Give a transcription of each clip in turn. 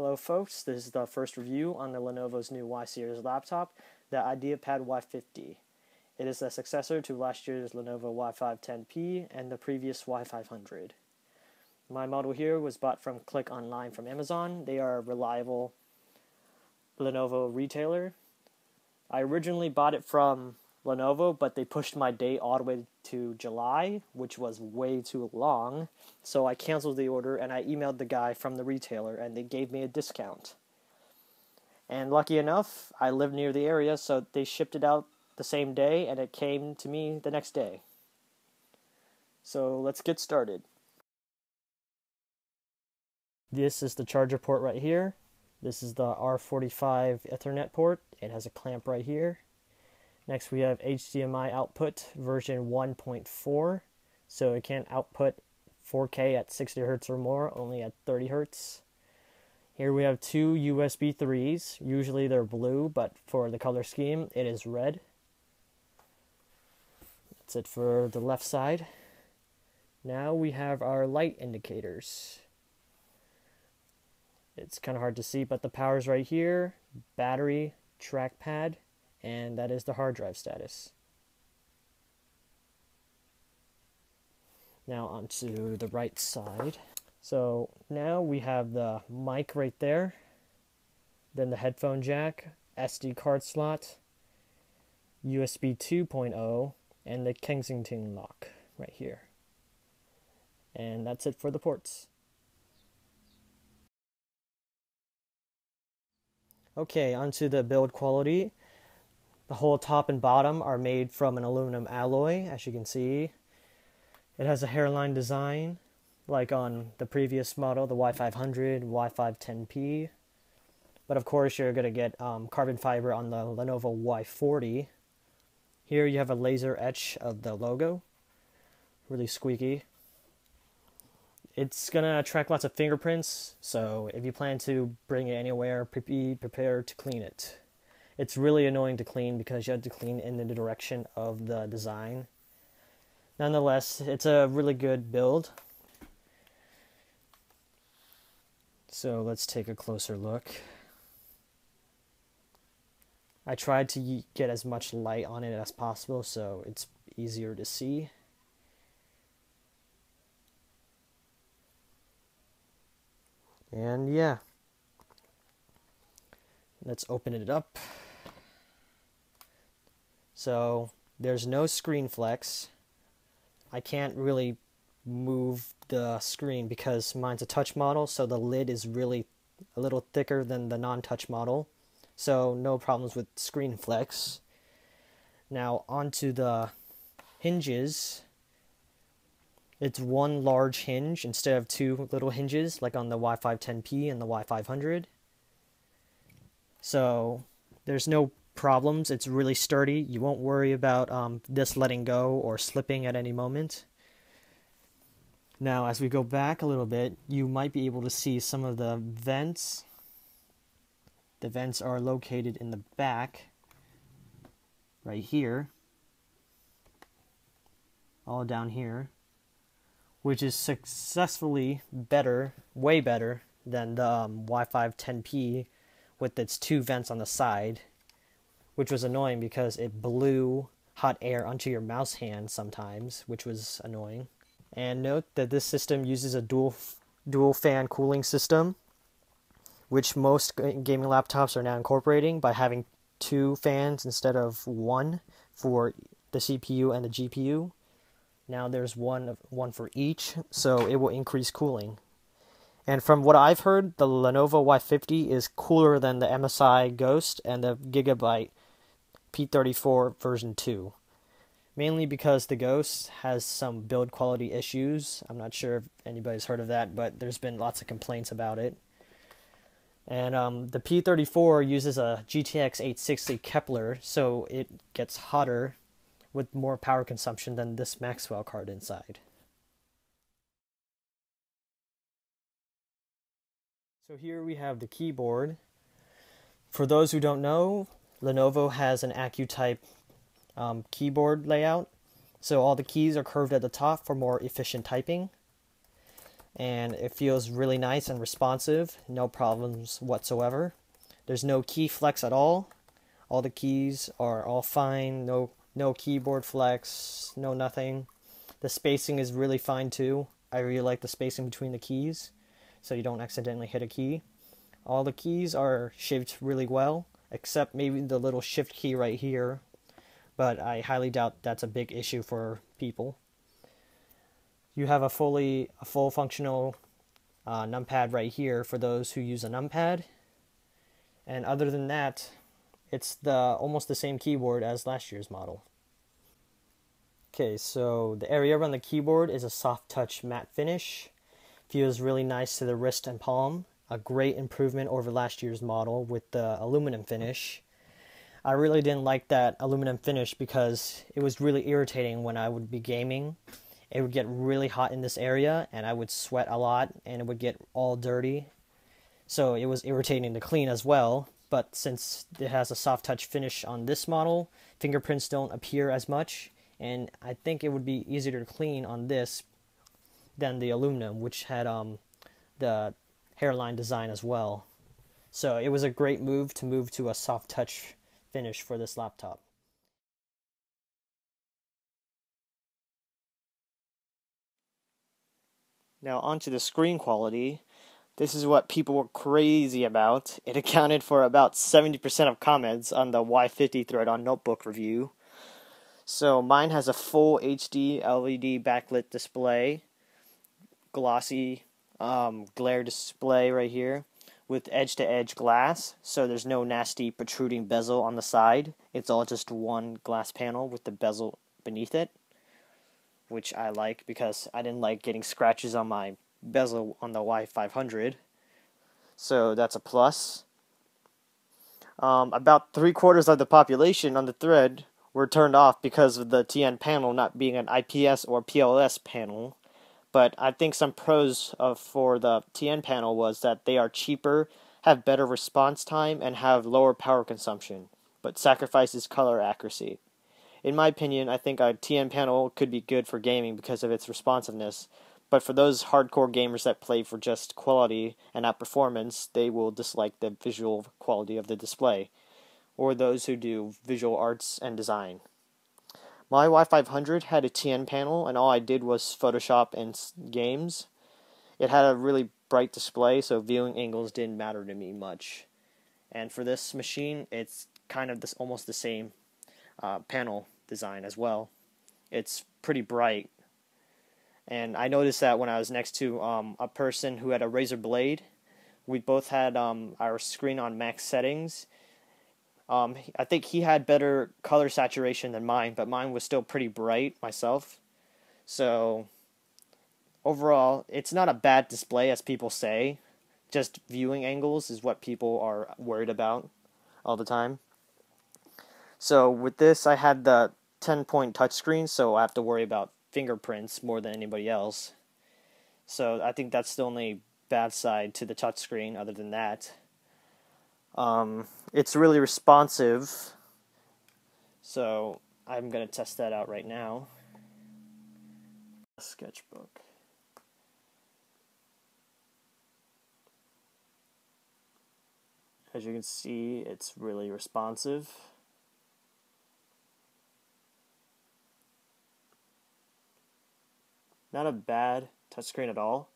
Hello folks, this is the first review on the Lenovo's new Y series laptop, the Ideapad Y50. It is the successor to last year's Lenovo Y510P and the previous Y500. My model here was bought from Click Online from Amazon. They are a reliable Lenovo retailer. I originally bought it from Lenovo, but they pushed my date all the way to July, which was way too long. So I canceled the order and I emailed the guy from the retailer and they gave me a discount. And lucky enough, I live near the area, so they shipped it out the same day and it came to me the next day. So let's get started. This is the charger port right here. This is the R45 Ethernet port. It has a clamp right here. Next we have HDMI output version 1.4, so it can output 4K at 60 Hz or more, only at 30 Hz. Here we have two USB 3s. Usually they're blue, but for the color scheme it is red. That's it for the left side. Now we have our light indicators. It's kind of hard to see, but the power's right here, battery, trackpad, and that is the hard drive status. Now onto the right side. So now we have the mic right there, then the headphone jack, SD card slot, USB 2.0, and the Kensington lock right here. And that's it for the ports. Okay, onto the build quality. The whole top and bottom are made from an aluminum alloy, as you can see. It has a hairline design, like on the previous model, the Y500, Y510P. But of course, you're going to get carbon fiber on the Lenovo Y40. Here you have a laser etch of the logo. Really squeaky. It's going to attract lots of fingerprints, so if you plan to bring it anywhere, be prepared to clean it. It's really annoying to clean because you have to clean in the direction of the design. Nonetheless, it's a really good build. So let's take a closer look. I tried to get as much light on it as possible so it's easier to see. And yeah, let's open it up. So there's no screen flex. I can't really move the screen because mine's a touch model, so the lid is really a little thicker than the non-touch model. So no problems with screen flex. Now onto the hinges. It's one large hinge instead of two little hinges like on the Y510P and the Y500. So there's no problems. It's really sturdy. You won't worry about this letting go or slipping at any moment. Now as we go back a little bit, you might be able to see some of the vents. The vents are located in the back right here, all down here, which is successfully better, way better than the Y510P with its two vents on the side, which was annoying because it blew hot air onto your mouse hand sometimes, which was annoying. And note that this system uses a dual fan cooling system, which most gaming laptops are now incorporating by having two fans instead of one for the CPU and the GPU. Now there's one for each, so it will increase cooling. And from what I've heard, the Lenovo Y50 is cooler than the MSI Ghost and the Gigabyte P34 version 2. Mainly because the Ghost has some build quality issues. I'm not sure if anybody's heard of that, but there's been lots of complaints about it. And the P34 uses a GTX 860 Kepler, so it gets hotter with more power consumption than this Maxwell card inside. So here we have the keyboard. For those who don't know, Lenovo has an AccuType keyboard layout, so all the keys are curved at the top for more efficient typing. and it feels really nice and responsive, no problems whatsoever. There's no key flex at all. All the keys are all fine, no keyboard flex, no nothing. The spacing is really fine too. I really like the spacing between the keys, so you don't accidentally hit a key. All the keys are shaped really well, except maybe the little shift key right here, but I highly doubt that's a big issue for people. You have a full functional numpad right here for those who use a numpad, and other than that, it's almost the same keyboard as last year's model. Okay, so the area around the keyboard is a soft touch matte finish. Feels really nice to the wrist and palm. A great improvement over last year's model with the aluminum finish. I really didn't like that aluminum finish because it was really irritating when I would be gaming. It would get really hot in this area and I would sweat a lot and it would get all dirty. So it was irritating to clean as well. But since it has a soft touch finish on this model, fingerprints don't appear as much, and I think it would be easier to clean on this than the aluminum, which had the hairline design as well. So it was a great move to a soft touch finish for this laptop. Now onto the screen quality. This is what people were crazy about. It accounted for about 70% of comments on the Y50 thread on Notebook Review. So mine has a full HD LED backlit display, glossy glare display right here with edge-to-edge glass, so there's no nasty protruding bezel on the side. It's all just one glass panel with the bezel beneath it, which I like because I didn't like getting scratches on my bezel on the Y500, so that's a plus. About 3/4 of the population on the thread were turned off because of the TN panel not being an IPS or PLS panel, but I think some pros for the TN panel was that they are cheaper, have better response time, and have lower power consumption, but sacrifices color accuracy. In my opinion, I think a TN panel could be good for gaming because of its responsiveness, but for those hardcore gamers that play for just quality and not performance, they will dislike the visual quality of the display, or those who do visual arts and design. My Y500 had a TN panel, and all I did was Photoshop and games. It had a really bright display, so viewing angles didn't matter to me much. And for this machine, it's kind of almost the same panel design as well. It's pretty bright. And I noticed that when I was next to a person who had a Razer Blade, we both had our screen on max settings. I think he had better color saturation than mine, but mine was still pretty bright myself. So overall, it's not a bad display as people say. Just viewing angles is what people are worried about all the time. So with this, I had the 10-point touchscreen, so I have to worry about fingerprints more than anybody else. So I think that's the only bad side to the touchscreen. Other than that, it's really responsive, so I'm going to test that out right now. Sketchbook. As you can see, it's really responsive. Not a bad touchscreen at all.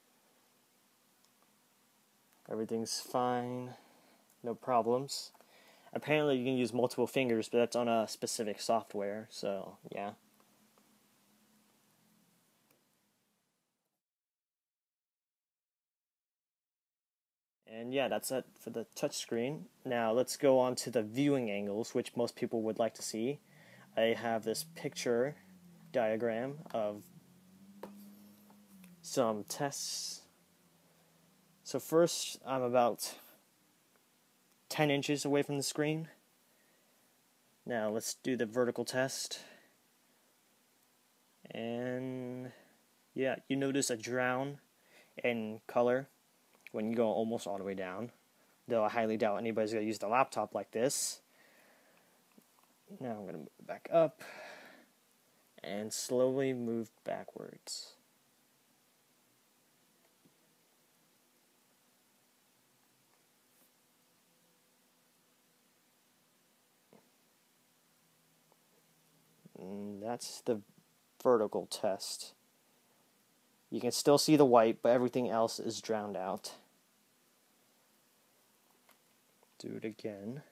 Everything's fine. No problems. Apparently you can use multiple fingers, but that's on a specific software, so yeah. And yeah, that's it for the touchscreen. Now let's go on to the viewing angles, which most people would like to see. I have this picture diagram of some tests. So first, I'm about 10 inches away from the screen. Now let's do the vertical test. And yeah, you notice a drown in color when you go almost all the way down. Though I highly doubt anybody's going to use the laptop like this. Now I'm going to move it back up and slowly move backwards. that's the vertical test. You can still see the white, but everything else is drowned out. Do it again.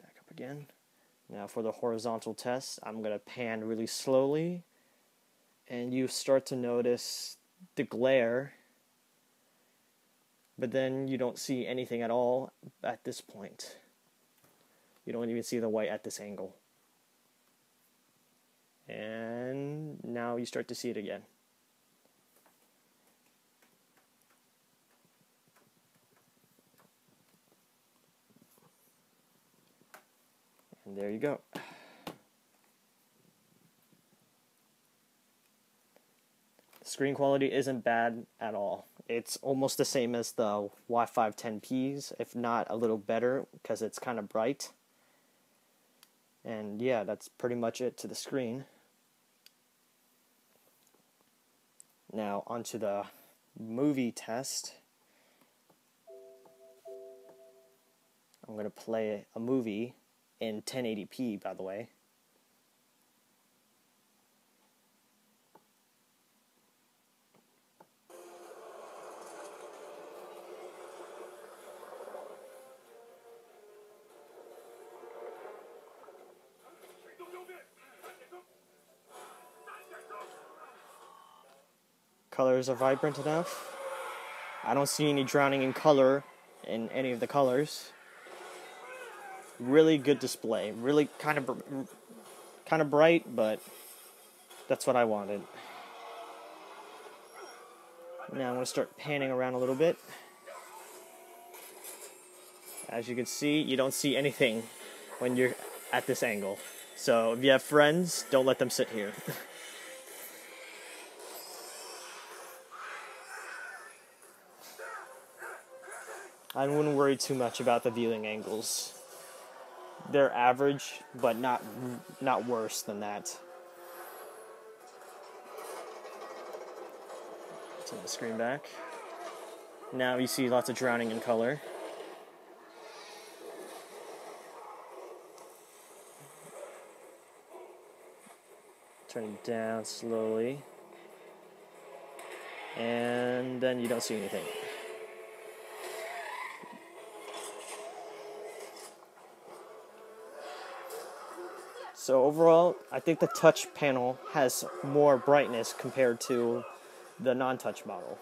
Back up again. Now for the horizontal test, I'm going to pan really slowly, and you start to notice the glare, but then you don't see anything at all at this point. You don't even see the white at this angle. And now you start to see it again. And there you go. The screen quality isn't bad at all. It's almost the same as the Y50 10Ps, if not a little better, because it's kind of bright. And yeah, that's pretty much it to the screen. Now onto the movie test. I'm going to play a movie in 1080p, by the way. Colors are vibrant enough. I don't see any drowning in color in any of the colors. Really good display. Really kind of bright, but that's what I wanted. Now I'm going to start panning around a little bit. As you can see, you don't see anything when you're at this angle. So if you have friends, don't let them sit here. I wouldn't worry too much about the viewing angles. They're average, but not worse than that. Turn the screen back. Now you see lots of drowning in color. Turn it down slowly. And then you don't see anything. So overall, I think the touch panel has more brightness compared to the non-touch model.